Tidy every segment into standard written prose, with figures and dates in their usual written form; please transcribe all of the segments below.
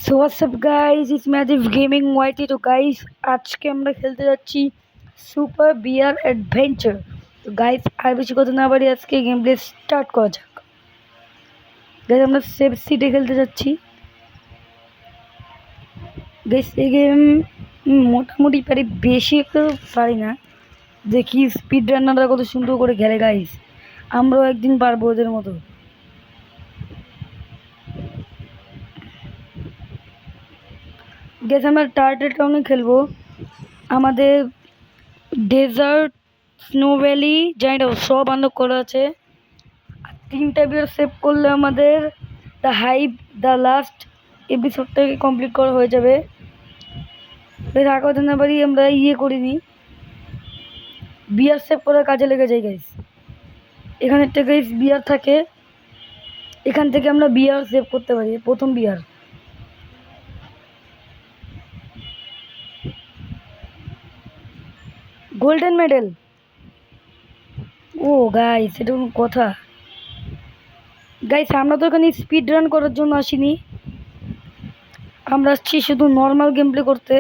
So what's up guys, it's magic gaming YT. তো guys, আজকে আমরা খেলতে যাচ্ছি সুপার বিয়ার অ্যাডভেঞ্চার। তো গাইস, আর বেশি কথা না বাড়ি আজকে গেম প্লে স্টার্ট করা যাক। গাইস, আমরা সেফ সিটে খেলতে যাচ্ছি। গাইস, এই গেম মোটামুটি পারি, বেশি একটু পারি না। দেখি স্পিড রান্নাররা কত সুন্দর করে খেলে। গাইস, আমরাও একদিন পারবো ওদের মতো। গাইস, আমরা টার্টেল টাউনে খেলবো। আমাদের ডেজার্ট, স্নো ভ্যালি, জানি সব আনলক করা আছে। আর 3টা বিয়ার সেভ করলে আমাদের দ্য হাইপ, দ্য লাস্ট এপিসোডটাকে কমপ্লিট করা হয়ে যাবে। বেশ আগে না বাড়ি আমরা করিনি, বিয়ার সেভ করার কাজে লেগে যাই। গাইস, এখানে একটা গাইস বিয়ার থাকে, এখান থেকে আমরা বিয়ার সেভ করতে পারি। প্রথম বিয়ার, গোল্ডেন মেডেল। ও গাইস, এটা কোনো কথা? গাইস, আমরা তো এখানে স্পিড রান করার জন্য আসিনি, আমরা আসছি শুধু নর্মাল গেম প্লে করতে।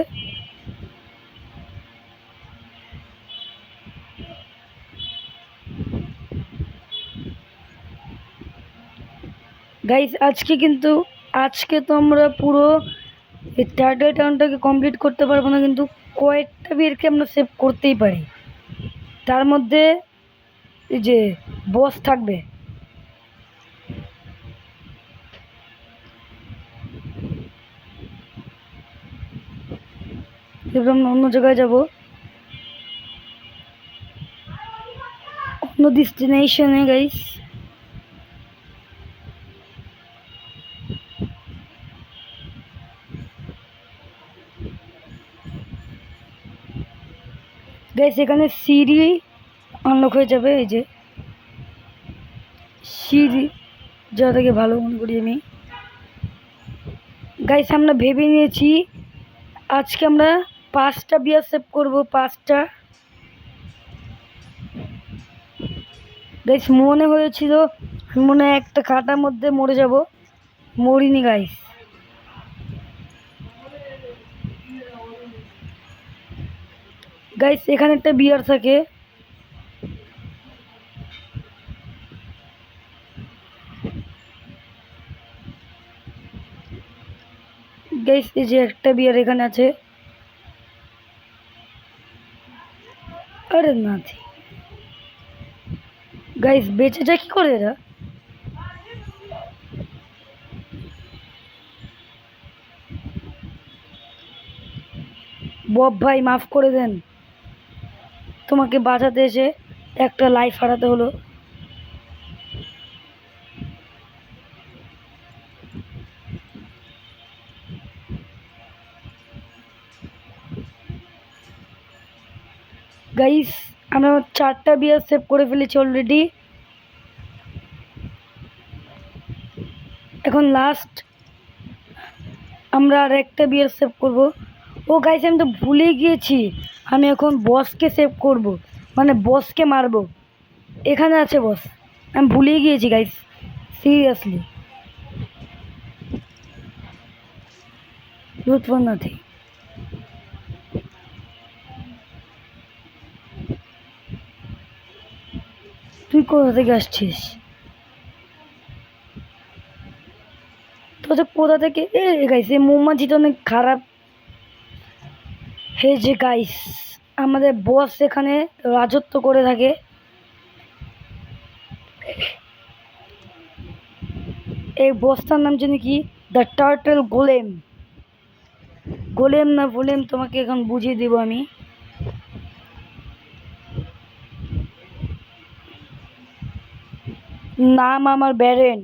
গাইস, আজকে তো আমরা পুরো এই টার্টেল টাউনটাকে কমপ্লিট করতে পারবো না, কিন্তু কয়েকটা বিয়ারকে আমরা সেভ করতেই পারি। তার মধ্যে এই যে বস থাকবে। এবার আমরা অন্য জায়গায় যাব, অন্য ডেস্টিনেশনে। গাইস, এখানে সিঁড়ি আনলক হয়ে যাবে। এই যে সিঁড়ি, যা থেকে ভালো মনে করি আমি। গাইস, আমরা ভেবে নিয়েছি আজকে আমরা 5টা বিয়ার সেভ করবো, 5টা। গাইস, মনে হয়েছিল মনে হয় একটা কাটার মধ্যে মরে যাব, মরিনি। গাইস, এখানে একটা বিয়ার থাকে। গাইস, এই যে একটা বিয়ার এখানে আছে। আরে না গাইস, বেঁচে যায় কি করে এরা? বব ভাই, মাফ করে দেন, তোমাকে বাঁচাতে এসে একটা লাইফ হারাতে হলো। গাইস, আমরা 4টা বিয়ার সেভ করে ফেলেছি অলরেডি। এখন লাস্ট আমরা আর একটা বিয়ার সেভ করব। ও গাইস, আমি তো ভুলে গিয়েছি, আমি এখন বসকে সেভ করব, মানে বসকে মারবো। এখানে আছে বস, আমি ভুলেই গিয়েছি গাইস, সিরিয়াসলি। লুট ফর নাথিং। তুই কোথা থেকে আসছিস? তো কোথা থেকে? গাইস, এই মৌমাছি তো অনেক খারাপ। হে যে গাইস, আমাদের বস এখানে রাজত্ব করে থাকে। এই বসটার নাম জানি কি, দ্য টার্টেল গোলেম। গোলেম না গোলেম তোমাকে এখন বুঝিয়ে দিব আমি। নাম আমার ব্যারেন,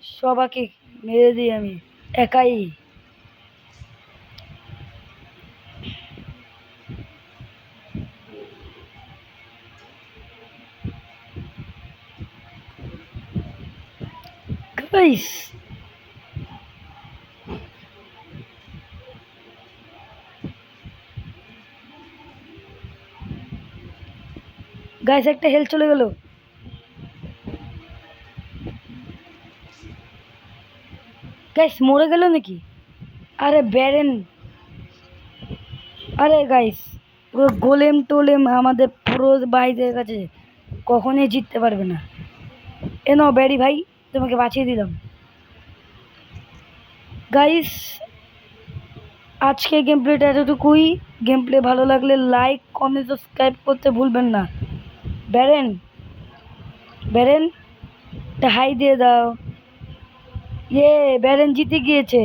সবাইকে মেরে দিই আমি একাই। গাইস, একটা হেল চলে গেল। গাইস, মরে গেল নাকি? আরে ব্যারেন, আরে গাইস, পুরো গোলেম টোলেম আমাদের পুরো ভাইদের কাছে কখনোই জিততে পারবে না। এ নাও ব্যারি ভাই, তোমাকে বাঁচিয়ে দিলাম। গাইস, আজকে গেম প্লেটা এতটুকুই। গেম প্লে ভালো লাগলে লাইক কমেন্ট সাবস্ক্রাইব করতে ভুলবেন না। ব্যারেন, ব্যারেন, একটা হাই দিয়ে দাও। ইয়ে, ব্যারেন জিতে গিয়েছে।